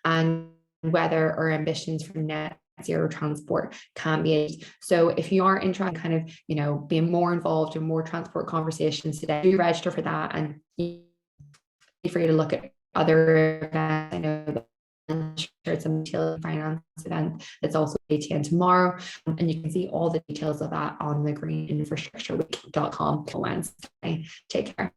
Speaker 1: and whether our ambitions for net zero transport can be achieved. So if you are interested in kind of, you know, being more involved in more transport conversations today, do register for that, and feel free to look at other events. I know that shared some utility finance event that's also KTN tomorrow, and you can see all the details of that on the greeninfrastructureweek.com Wednesday. Take care.